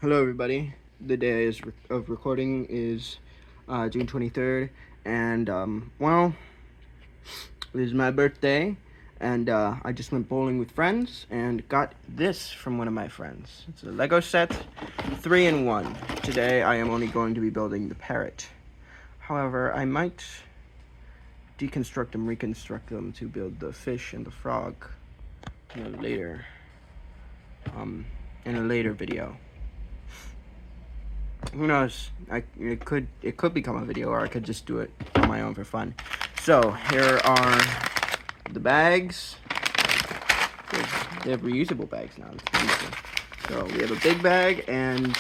Hello, everybody. The day of recording is June 23rd, and well, it is my birthday, and I just went bowling with friends and got this from one of my friends. It's a Lego set, 3-in-1. Today, I am only going to be building the parrot. However, I might deconstruct them, reconstruct them to build the fish and the frog in a later, video. Who knows? It could become a video, or I could just do it on my own for fun. So here are the bags. They have reusable bags now. So we have a big bag and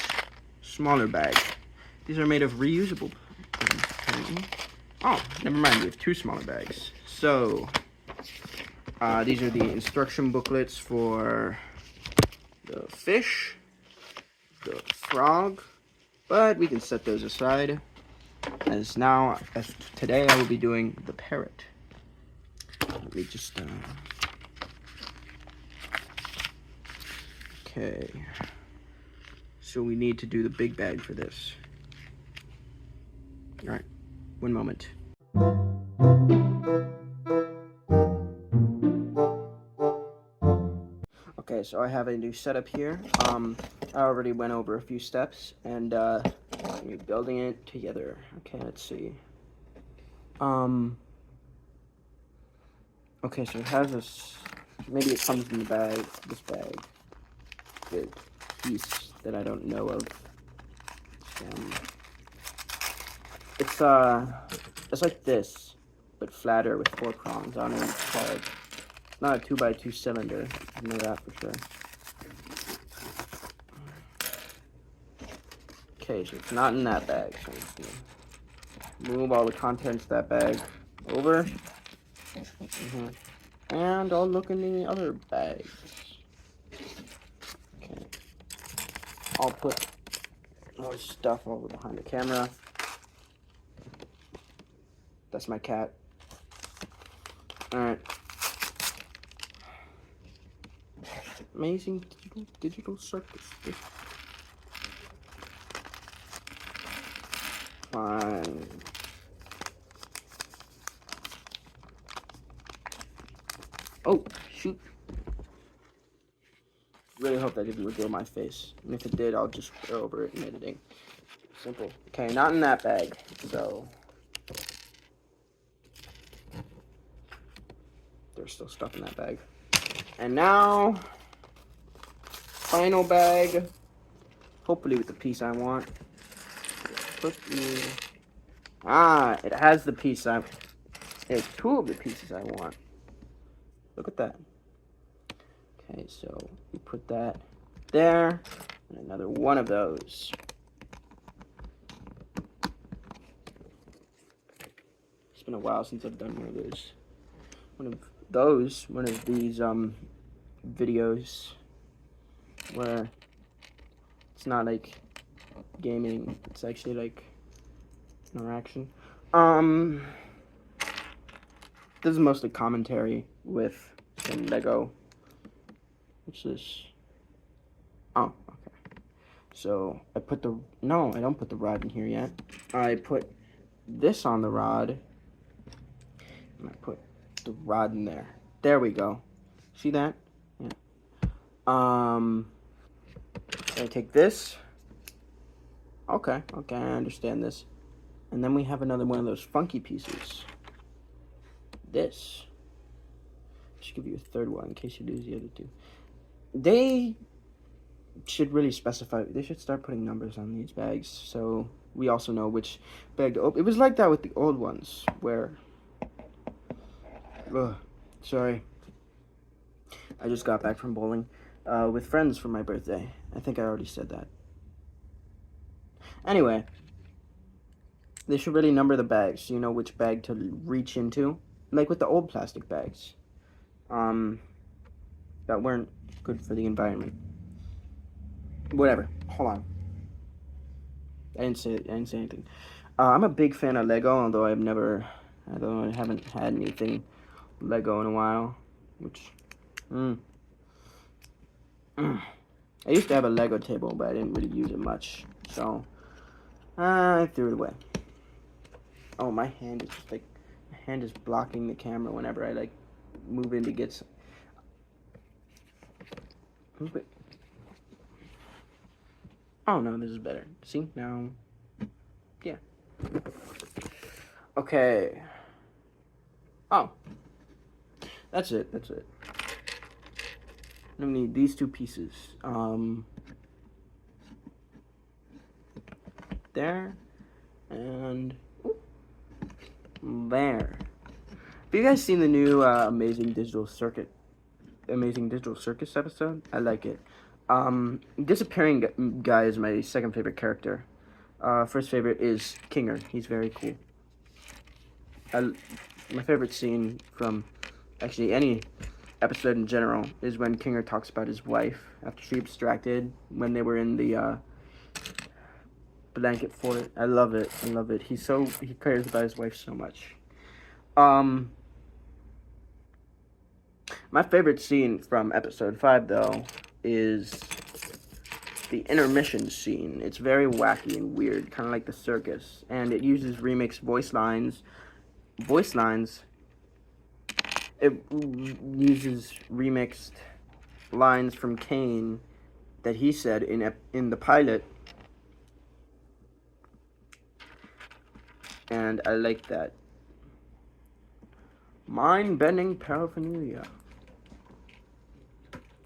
smaller bag. These are made of reusable. Oh, never mind. We have two smaller bags. So these are the instruction booklets for the fish, the frog. But we can set those aside, as today I will be doing the parrot. Let me just, okay. So we need to do the big bag for this. Alright, one moment. Okay, so I have a new setup here. I already went over a few steps, and you're building it together. Okay, let's see. Okay, so it has this. Maybe it comes in the bag. This bag, the piece that I don't know of. It's like this, but flatter with 4 prongs. I don't know what it's called. It's not a 2x2 cylinder. I know that for sure. Okay, so it's not in that bag. So I'm just gonna move all the contents of that bag over. And I'll look in the other bags. Okay. I'll put more stuff over behind the camera. That's my cat. Alright. Amazing digital circus. Fine. Oh, shoot. Really hope that didn't reveal my face. And if it did, I'll just go over it in editing. Simple. Okay, not in that bag. So there's still stuff in that bag. And now, final bag. Hopefully with the piece I want. It has the piece it has 2 of the pieces I want. Look at that. Okay, so we put that there, and another one of those. It's been a while since I've done one of these videos where it's not like gaming, it's actually like interaction. This is mostly commentary with some Lego. What's this? Oh, okay. So I put no, I don't put the rod in here yet. I put this on the rod, and I put the rod in there. There we go. See that? Yeah. I take this. Okay, I understand this. And then we have another one of those funky pieces. This. Just give you a third one in case you lose the other 2. They should really specify. They should start putting numbers on these bags, so we also know which bag to open. It was like that with the old ones, where... sorry. I just got back from bowling with friends for my birthday. I think I already said that. Anyway, they should really number the bags so you know which bag to reach into. Like with the old plastic bags. That weren't good for the environment. Whatever. Hold on. I didn't say anything. I'm a big fan of Lego, although I haven't had anything Lego in a while, which I used to have a Lego table, but I didn't really use it much, so I threw it away. Oh, my hand is just like, my hand is blocking the camera whenever I like move in to get some. Move it. Oh no, this is better. See now? Yeah. Okay. Oh, that's it. That's it. I need these two pieces. There and there. Have you guys seen the new Amazing Digital Circus episode? I like it. Disappearing Guy is my second favorite character. First favorite is Kinger. He's very cool. My favorite scene from actually any episode in general is when Kinger talks about his wife after she abstracted when they were in the blanket fort. I love it. I love it. He cares about his wife so much. My favorite scene from episode 5 though is the intermission scene. It's very wacky and weird, kind of like the circus, and it uses remixed voice lines. It uses remixed lines from Kane that he said in the pilot, and I like that. Mind-bending paraphernalia.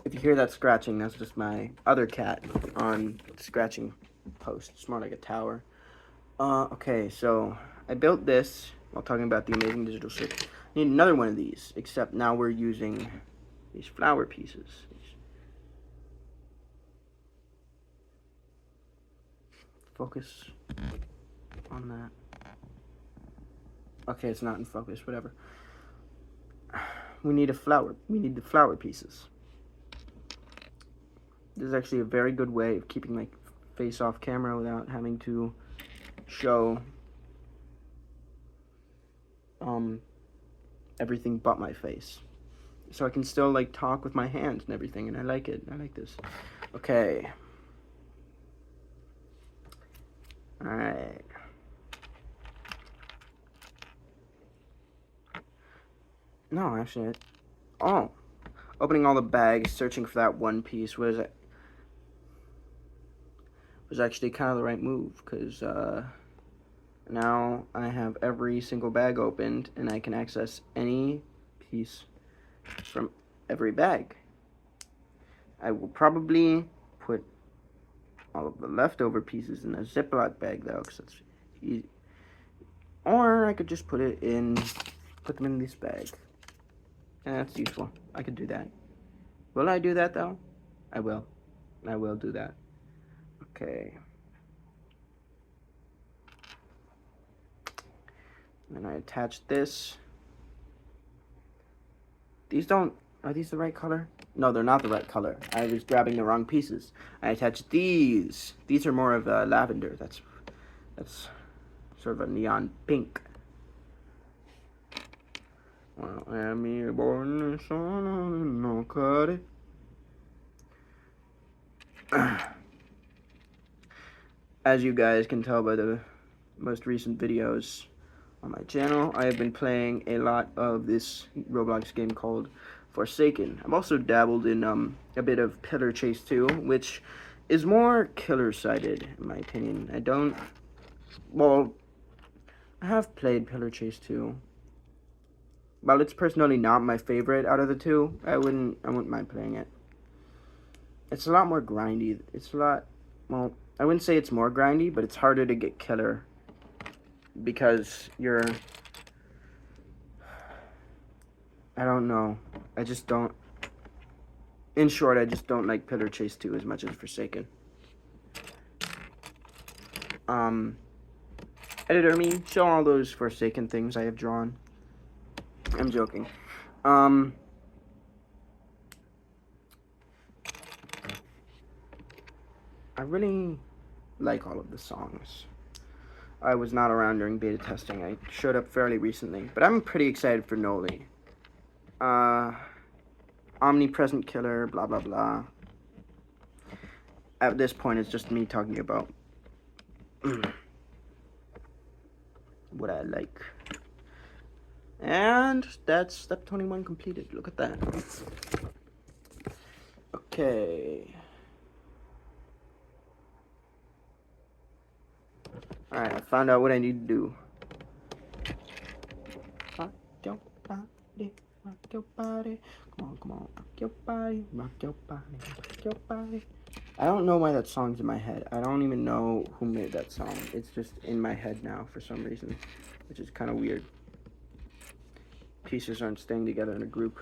If you hear that scratching, that's just my other cat on scratching post. It's more like a tower. Okay, so I built this while talking about the Amazing Digital Circus. I need another one of these, except now we're using these flower pieces. Focus on that. Okay, it's not in focus, whatever. We need a flower. We need the flower pieces. This is actually a very good way of keeping my face off camera without having to show everything but my face. So I can still like talk with my hands and everything, and I like it. I like this. Okay. Alright. No, actually, oh. Opening all the bags, searching for that one piece was actually kind of the right move, because now I have every single bag opened, and I can access any piece from every bag. I will probably put all of the leftover pieces in a Ziploc bag, though, because that's easy. Or I could just put them in this bag. That's useful. I could do that. Will I do that, though? I will. I will do that. Okay. And I attach this. Are these the right color? No, they're not the right color. I was grabbing the wrong pieces. I attached these. These are more of a lavender. That's sort of a neon pink. Well, I'm born in sun, no cut it. As you guys can tell by the most recent videos on my channel, I have been playing a lot of this Roblox game called Forsaken. I've also dabbled in a bit of Pillar Chase 2, which is more killer-sided, in my opinion. I have played Pillar Chase 2. While it's personally not my favorite out of the two, I wouldn't mind playing it. It's a lot more grindy. I wouldn't say it's more grindy, but it's harder to get killer because I don't know. In short, I just don't like Pillar Chase 2 as much as Forsaken. Editor me, show all those Forsaken things I have drawn. I'm joking. I really like all of the songs. I was not around during beta testing. I showed up fairly recently, but I'm pretty excited for Noli. Omnipresent Killer, blah blah blah. at this point, it's just me talking about what I like. And that's step 21 completed. Look at that. Okay. Alright, I found out what I need to do. Rock your body, rock your body. Come on, rock your body, rock your body, rock your body. I don't know why that song's in my head. I don't even know who made that song. It's just in my head now for some reason, which is kind of weird. Pieces aren't staying together in a group.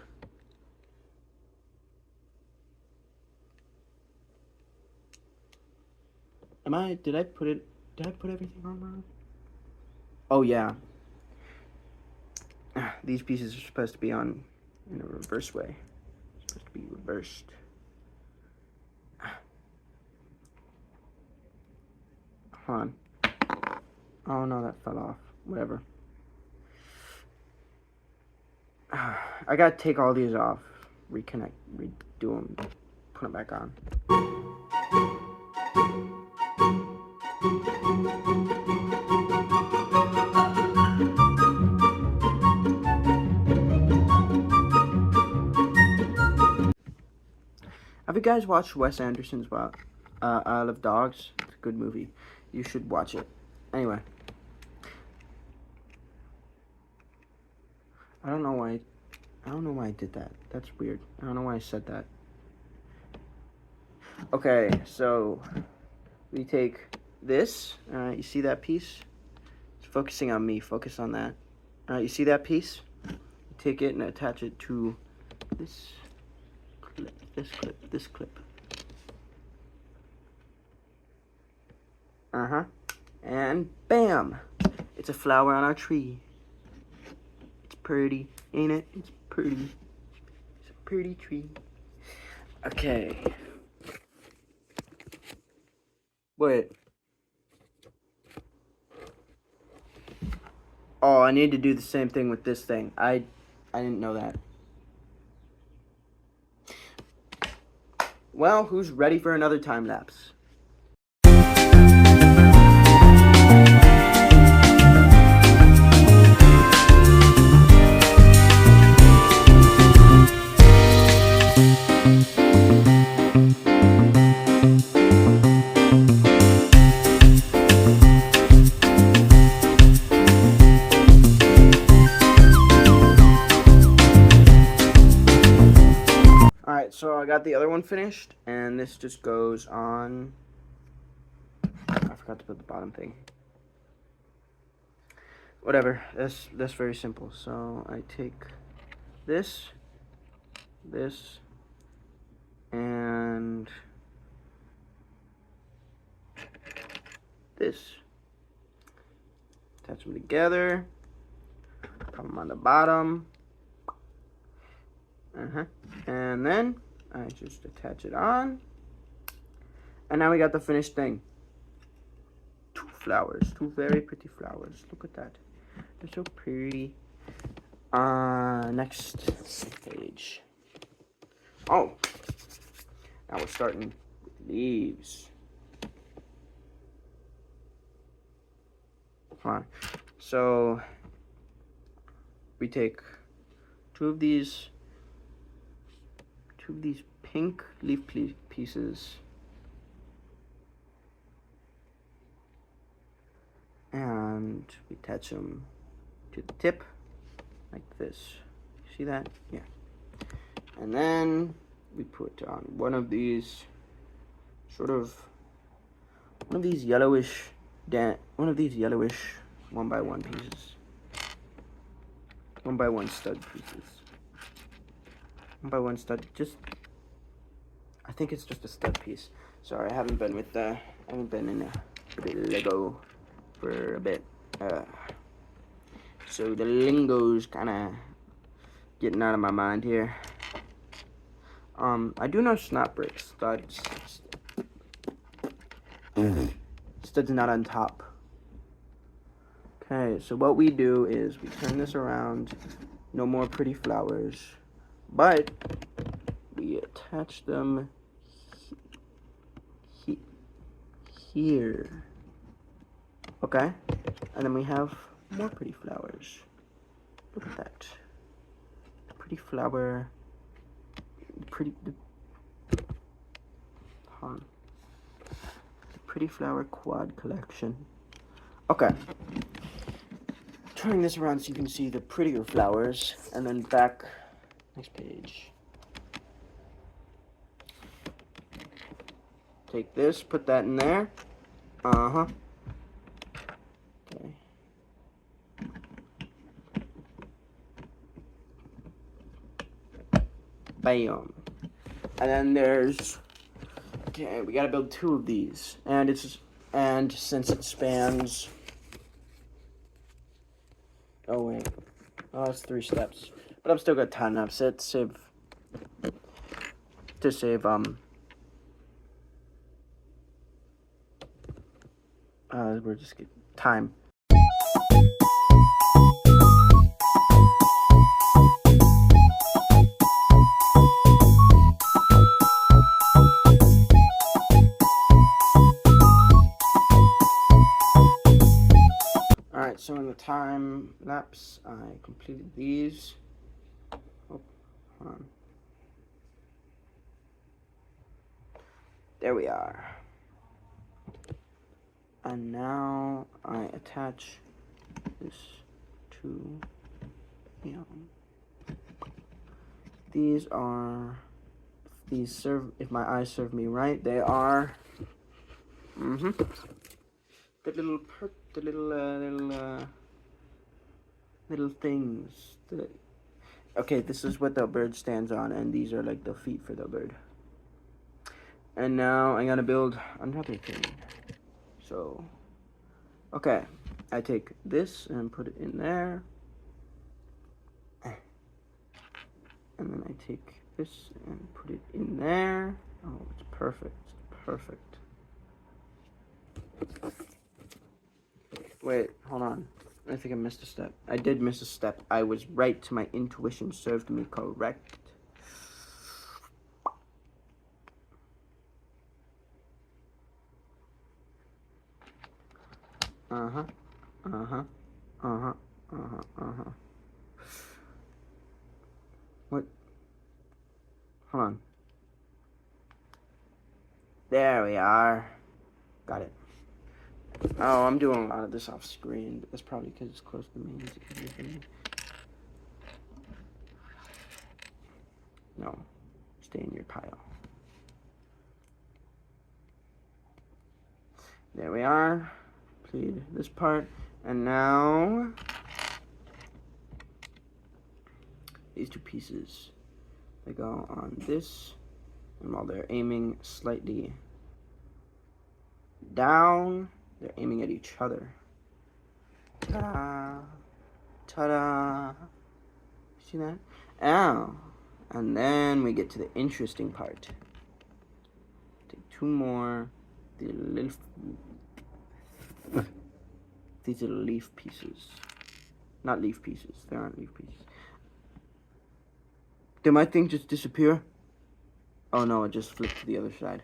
Did I put everything on wrong? Oh yeah. These pieces are supposed to be on in a reverse way. It's supposed to be reversed. Hold on. Oh no, that fell off. Whatever. I gotta take all these off, reconnect, redo them, put them back on. Have you guys watched Wes Anderson's Isle of Dogs? It's a good movie. You should watch it. Anyway. I don't know why I did that. That's weird. I don't know why I said that. Okay, so we take this. You see that piece? It's focusing on me. Focus on that. You see that piece? You take it and attach it to this clip. And bam! It's a flower on our tree. It's pretty, ain't it? It's pretty. It's a pretty tree. Okay. Wait. Oh, I need to do the same thing with this thing. I didn't know that. Well, who's ready for another time lapse? So I got the other one finished, and this just goes on. I forgot to put the bottom thing. Whatever. That's very simple. So I take this, and this. Attach them together. Put them on the bottom. And then I just attach it on. And now we got the finished thing. 2 flowers. 2 very pretty flowers. Look at that. They're so pretty. Next page. Oh. Now we're starting with leaves. Alright. So we take 2 of these pink leaf pieces, and we attach them to the tip like this. See that? Yeah. And then we put on one of these yellowish 1x1 pieces, 1x1 stud pieces. 1x1 stud, I think it's just a stud piece. Sorry, I haven't been in a bit of Lego for a bit. So the lingo's kind of getting out of my mind here. I do know snap bricks. Stud's not on top. Okay, so what we do is we turn this around. No more pretty flowers. But we attach them here. Okay, and then we have more pretty flowers. Look at that. Pretty flower. Pretty. The pretty flower quad collection. Okay. Turning this around so you can see the prettier flowers, and then back. Next page. Take this, put that in there. Okay. Bam. And then there's, okay, we gotta build 2 of these. And since it spans, oh wait, oh, it's 3 steps. But I'm still got time enough to save, we're just get time. Alright, so in the time lapse, I completed these. Oh, hold on. There we are. And now I attach this to, these serve, if my eyes serve me right, they are, the little things. Okay, this is what the bird stands on, and these are like the feet for the bird. And now I'm gonna build another thing. So, okay, I take this and put it in there. And then I take this and put it in there. Oh, it's perfect. It's perfect. Wait, hold on. I think I missed a step. I did miss a step. I was right. My intuition served me correct. What? Hold on. There we are. Got it. Oh, I'm doing a lot of this off screen, but that's probably because it's close to me. No, stay in your pile. There we are. Completed this part, and now these 2 pieces. They go on this, and while they're aiming slightly down, they're aiming at each other. Ta-da! Ta-da! See that? Ow! And then we get to the interesting part. Take 2 more. These are leaf pieces. Not leaf pieces. There aren't leaf pieces. Did my thing just disappear? Oh no, it just flipped to the other side.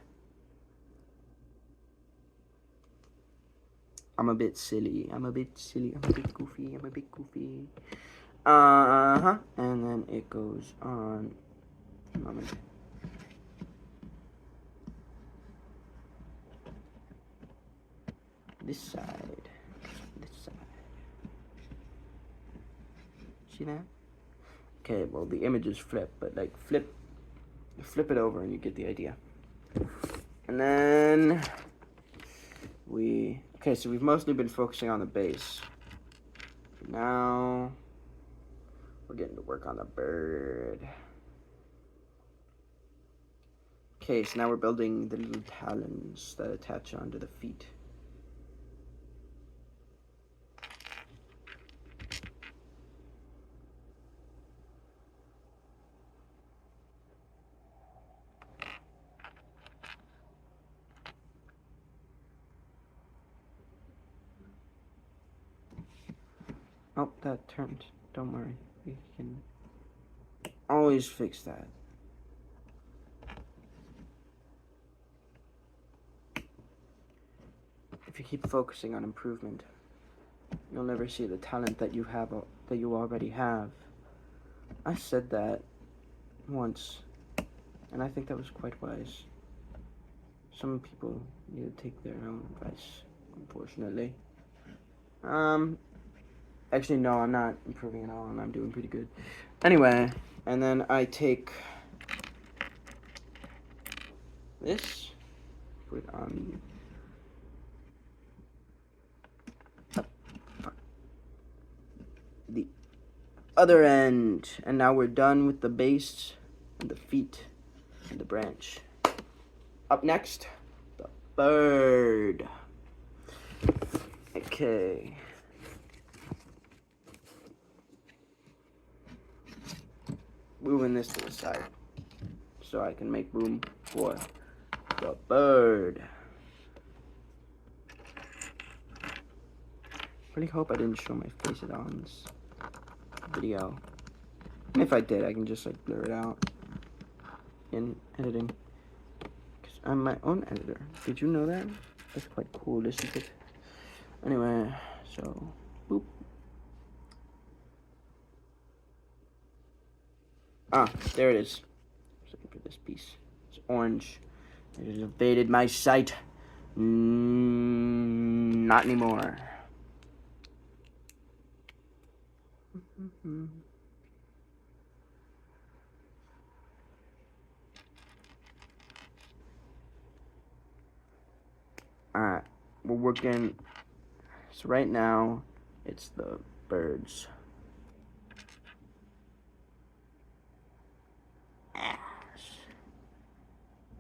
I'm a bit silly. I'm a bit goofy. And then it goes on. Moment. This side. See that? Okay, well the images flip, but like flip it over and you get the idea. And then okay, so we've mostly been focusing on the base. Now we're getting to work on the bird. Okay, so now we're building the little talons that attach onto the feet. Oh, that turned. Don't worry. We can always fix that. if you keep focusing on improvement, you'll never see the talent that you have, that you already have. I said that once, and I think that was quite wise. Some people need to take their own advice, unfortunately. Actually, no, I'm not improving at all, and I'm doing pretty good. Anyway, and then I take this, put it on the other end, and now we're done with the base and the feet and the branch. Up next, the bird. Okay. Moving this to the side so I can make room for the bird. Really hope I didn't show my face at all in this video. And if I did, I can just like blur it out in editing. Because I'm my own editor. Did you know that? That's quite cool, isn't it? Anyway, so boop. Ah, there it is. I was looking for this piece. It's orange. It has evaded my sight. Not anymore. Alright, we're working. So right now, it's the birds.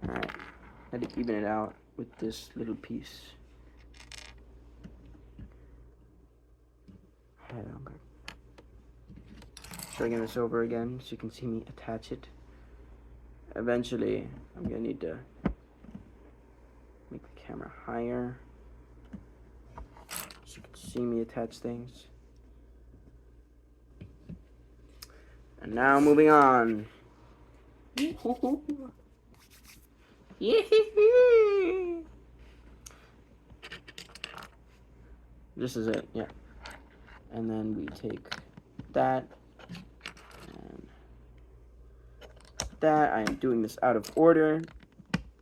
Alright, I had to even it out with this little piece. Bringing this over again so you can see me attach it. Eventually, I'm gonna need to make the camera higher so you can see me attach things. And now moving on. This is it, yeah. And then we take that and that. I am doing this out of order.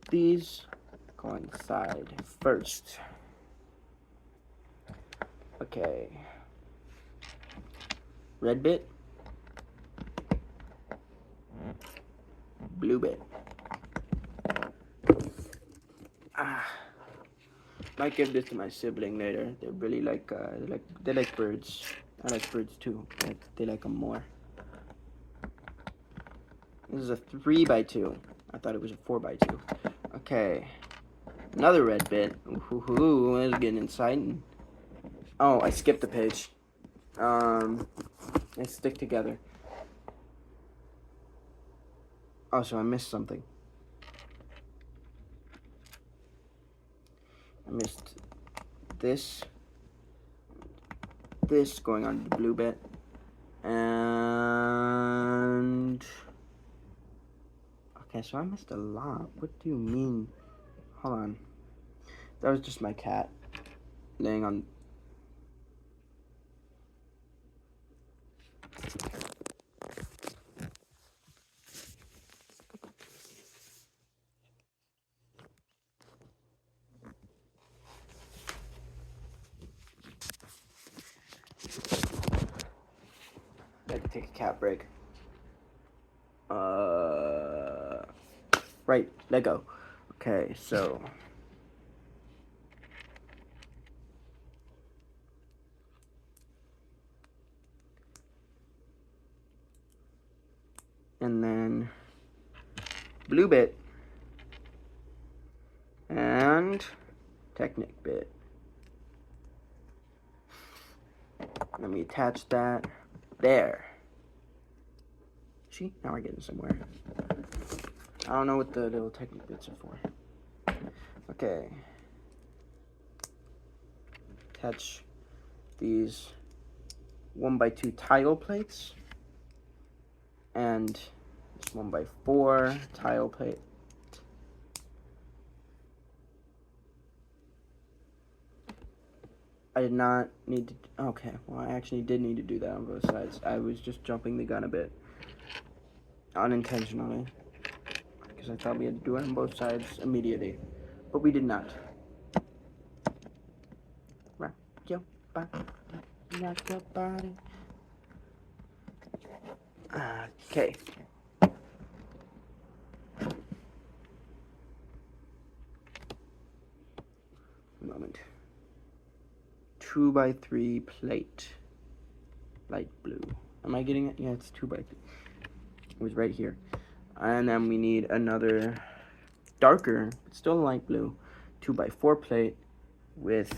These going side first. Okay. Red bit. Blue bit. Might give this to my sibling later. They really like they like birds. I like birds too, but they like them more. This is a 3x2. I thought it was a 4x2. Okay, another red bit. Ooh, this is getting exciting. Oh, I skipped a page. They stick together. Oh, so I missed something. I missed this going on the blue bit, and okay, so I missed a lot. What do you mean? Hold on, that was just my cat laying on. I had to take a cat break. Right, Lego. Okay, so and then blue bit and Technic bit. Let me attach that there. See, now we're getting somewhere. I don't know what the little Technic bits are for. Okay. Attach these 1x2 tile plates and this 1x4 tile plate. I did not need to, okay, well I actually did need to do that on both sides. I was just jumping the gun a bit. Unintentionally. Because I thought we had to do it on both sides immediately. But we did not. Rock your body. Rock your body. Okay. Moment. 2x3 plate. Light blue. Am I getting it? Yeah, it's 2x3. It was right here. And then we need another darker, but still light blue, 2x4 plate with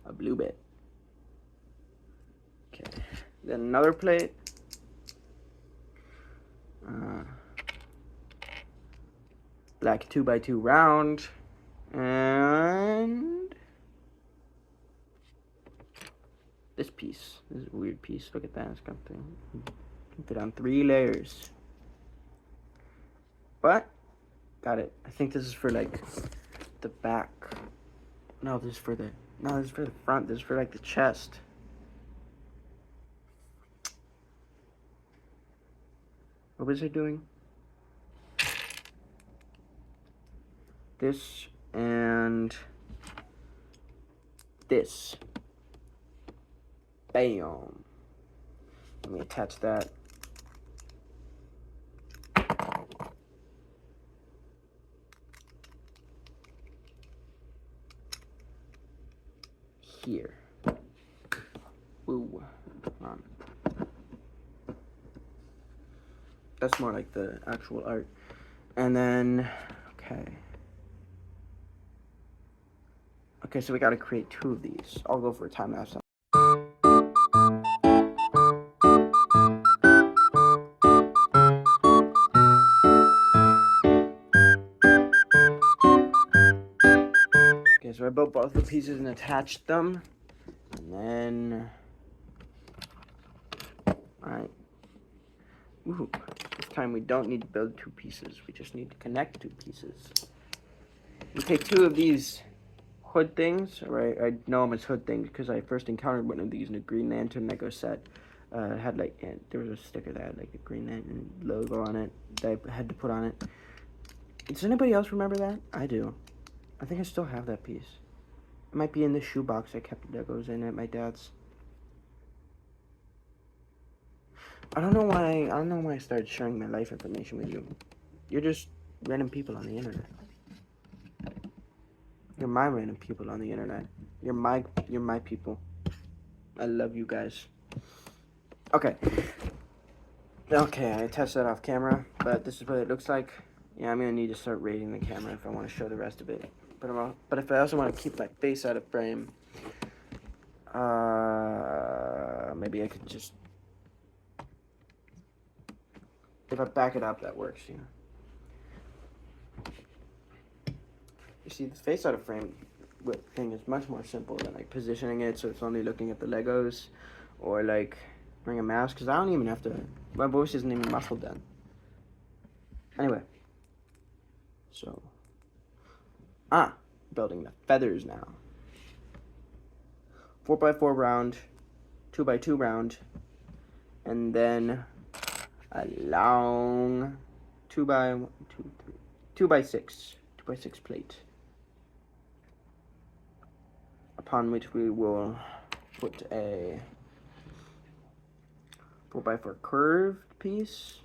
a blue bit. Okay. Then another plate. Black 2x2 round. And this piece. This is a weird piece. Look at that. It's got thing. Can fit on 3 layers. But got it. I think this is for like the back. No, this is for the front. This is for like the chest. What was I doing? This and this. Bam. Let me attach that. Here. Ooh. That's more like the actual art. And then, okay. Okay, so we gotta create 2 of these. I'll go for a time lapse. Okay, so I built both the pieces and attached them. And then, alright. Ooh, this time we don't need to build 2 pieces. We just need to connect 2 pieces. We take 2 of these hood things, right? I know them as hood things because I first encountered one of these in a Green Lantern Lego set. Had like, there was a sticker that had like a Green Lantern logo on it that I had to put on it. Does anybody else remember that? I do. I think I still have that piece. It might be in the shoebox I kept Legos in at my dad's. I don't know why I started sharing my life information with you. You're just random people on the internet. You're my random people on the internet. You're my people. I love you guys. Okay. Okay, I tested that off camera, but this is what it looks like. Yeah, I'm gonna need to start rating the camera if I want to show the rest of it. But if I also want to keep my face out of frame, maybe I could just, if I back it up, that works. You know. You see, the face out of frame thing is much more simple than like positioning it so it's only looking at the Legos, or like wearing a mask, because I don't even have to, my voice isn't even muffled then. Anyway, so building the feathers now. 4x4 round, 2x2 round, and then a long 2x6 plate, upon which we will put a 4x4 curved piece.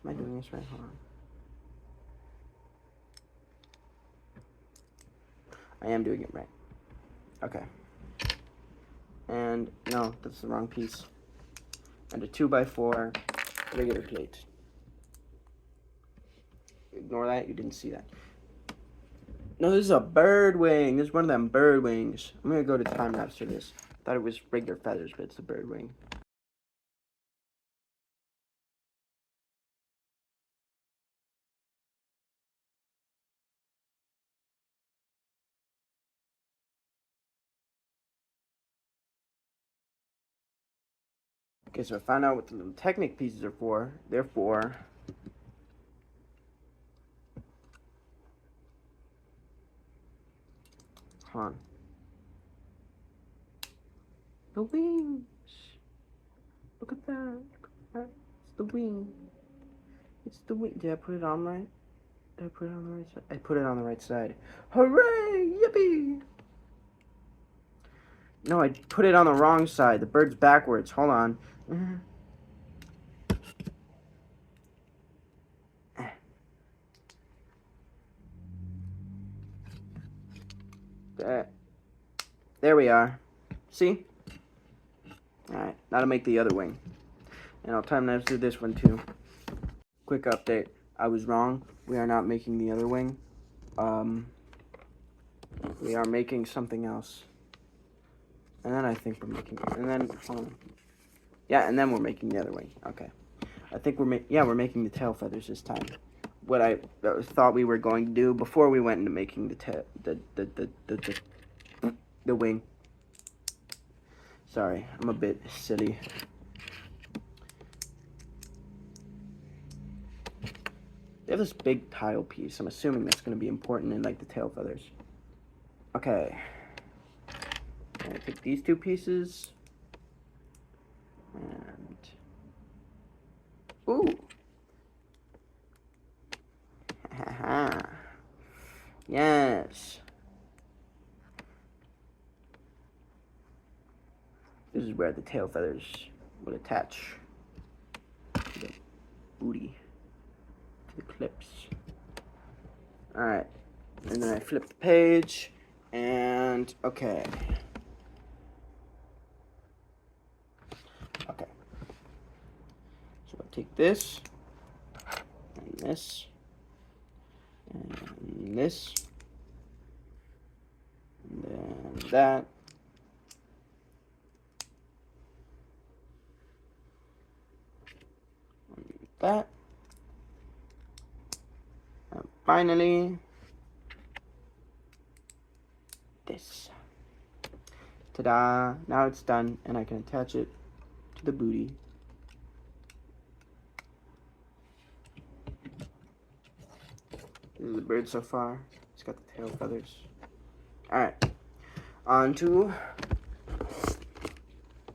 Am I doing this right? Hold on. I am doing it right. Okay. And no, that's the wrong piece. And a 2x4 regular plate. Ignore that, you didn't see that. No, this is a bird wing. This is one of them bird wings. I'm gonna go to time lapse for this. I thought it was regular feathers, but it's a bird wing. Okay, so I found out what the little Technic pieces are for. They're for Come on. The wings. Look at that. Look at that. It's the wing. It's the wing. Did I put it on right? Did I put it on the right side? I put it on the right side. Hooray! Yippee! No, I put it on the wrong side. The bird's backwards. Hold on. There we are. See? Alright, now to make the other wing. And I'll time lapse do this one too. Quick update. I was wrong. We are not making the other wing. We are making something else. And then I think we're making, and then, hold on. Yeah, and then we're making the other wing. Okay. I think we're making the tail feathers this time. What I thought we were going to do before we went into making the wing. Sorry, I'm a bit silly. They have this big tile piece. I'm assuming that's going to be important in, like, the tail feathers. Okay. I'm going to take these two pieces. And... ooh! Haha. Yes! This is where the tail feathers would attach to the booty. The clips. Alright, and then I flip the page, and okay. Okay. So I'll take this, and this, and this, and then that. And that. And finally, this. Ta-da! Now it's done, and I can attach it to the booty. This is the bird so far. It's got the tail feathers. Alright. On to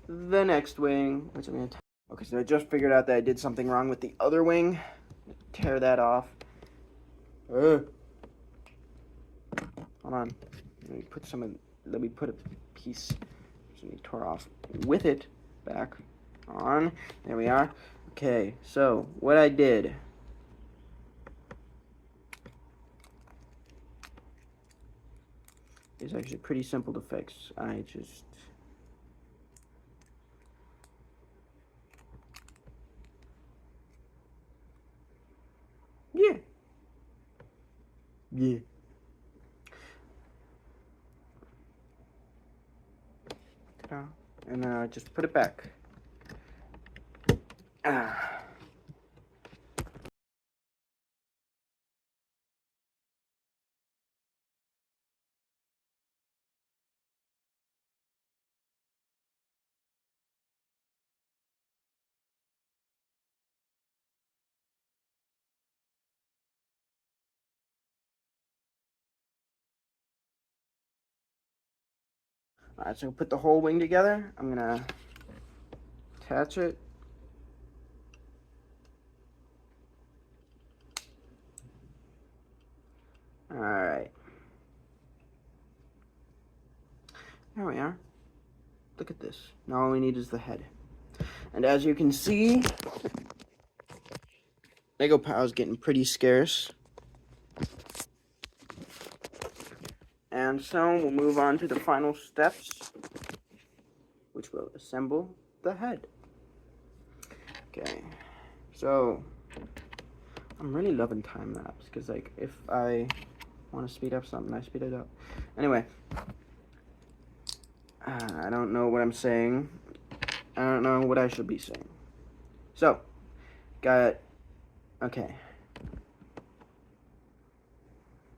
the next wing, which I'm going to... okay, so I just figured out that I did something wrong with the other wing. Tear that off. Hold on. Let me put a piece that we tore off with it back on. There we are. Okay, so what I did is actually pretty simple to fix. I just yeah. Ta-da. And then I just put it back. Ah. Alright, so put the whole wing together. I'm gonna attach it. Alright. There we are. Look at this. Now all we need is the head. And as you can see, Lego Pal is getting pretty scarce. And so we'll move on to the final steps, which will assemble the head. Okay, so I'm really loving time lapse because, like, if I want to speed up something, I speed it up. Anyway, I don't know what I'm saying. I don't know what I should be saying. So, okay.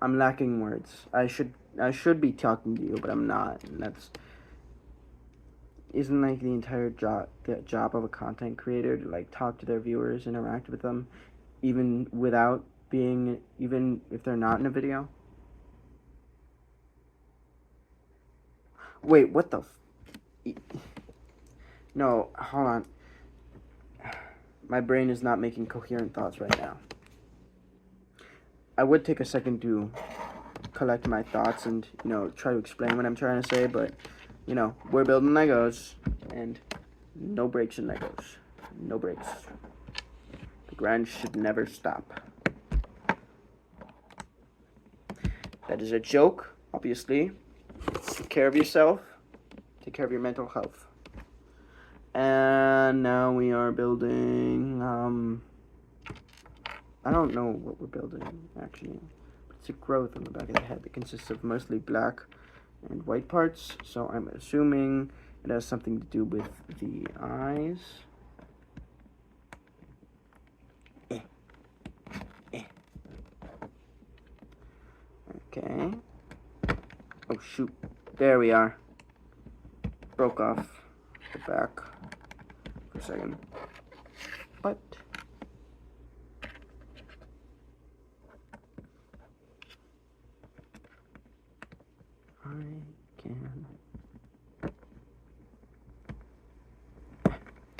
I'm lacking words. I should be talking to you, but I'm not, and isn't like the entire job of a content creator to, like, talk to their viewers, interact with them, even if they're not in a video. Wait, what the No, hold on. My brain is not making coherent thoughts right now. I would take a second to collect my thoughts and, try to explain what I'm trying to say, but, we're building Legos, and no breaks in Legos. No breaks. The grind should never stop. That is a joke, obviously. Take care of yourself. Take care of your mental health. And now we are building, I don't know what we're building, actually. It's a growth on the back of the head that consists of mostly black and white parts, so I'm assuming it has something to do with the eyes. Okay. Oh, shoot. There we are. Broke off the back for a second. But I can.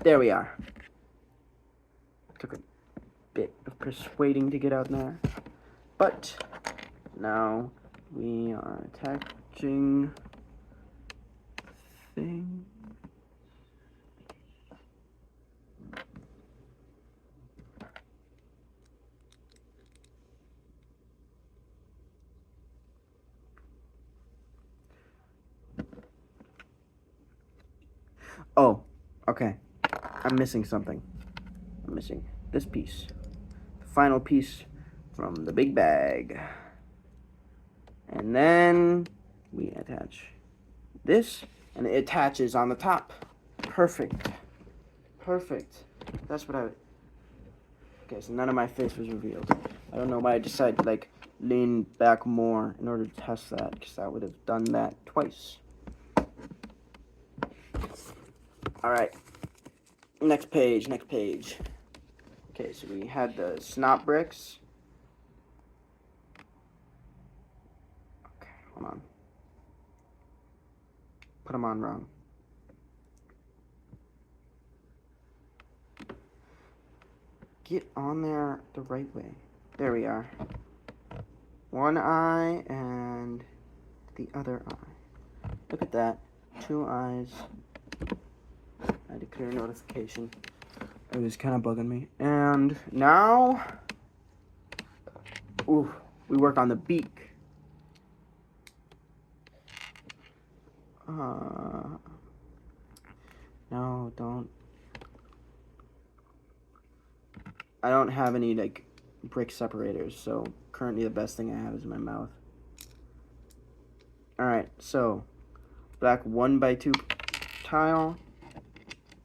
There we are. Took a bit of persuading to get out there. But now we are attaching things. Oh, okay. I'm missing something. I'm missing this piece. The final piece from the big bag. And then we attach this, and it attaches on the top. Perfect. Perfect. That's what I would... Okay, so none of my face was revealed. I don't know why I decided to, lean back more in order to test that, because I would have done that twice. Alright. Next page, next page. Okay, so we had the snot bricks. Okay, hold on. Put them on wrong. Get on there the right way. There we are. One eye and the other eye. Look at that. 2 eyes. I had a clear notification. It was kind of bugging me. And now, ooh, we work on the beak. No, don't. I don't have any, brick separators, so currently the best thing I have is my mouth. Alright, so, black 1x2 tile.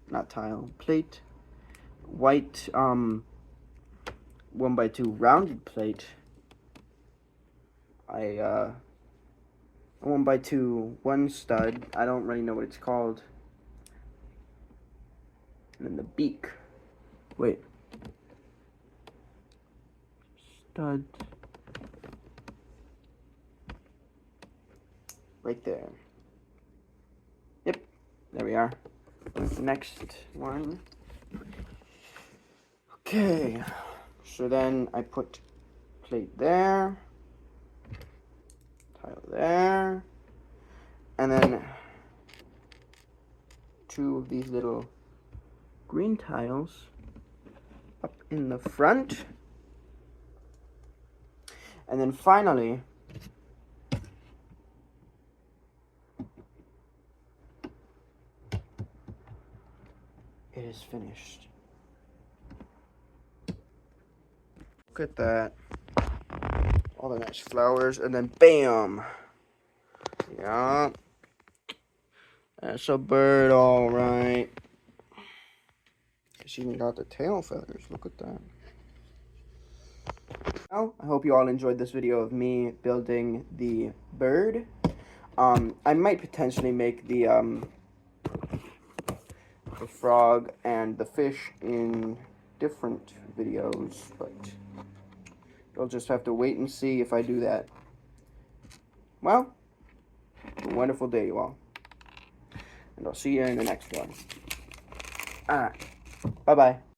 Not tile, plate. White, 1x2 rounded plate. A 1x2 one stud. I don't really know what it's called. And then the beak. Wait. Stud. Right there. Yep. There we are. Next one. Okay. So then I put plate there. Tile there. And then 2 of these little green tiles up in the front. And then finally, it is finished. Look at that. All the nice flowers, and then bam! Yeah. That's a bird, alright. She even got the tail feathers. Look at that. Well, I hope you all enjoyed this video of me building the bird. I might potentially make the frog and the fish in different videos, but you'll just have to wait and see if I do that. Well, a wonderful day, you all. and I'll see you in the next one. Alright, bye-bye.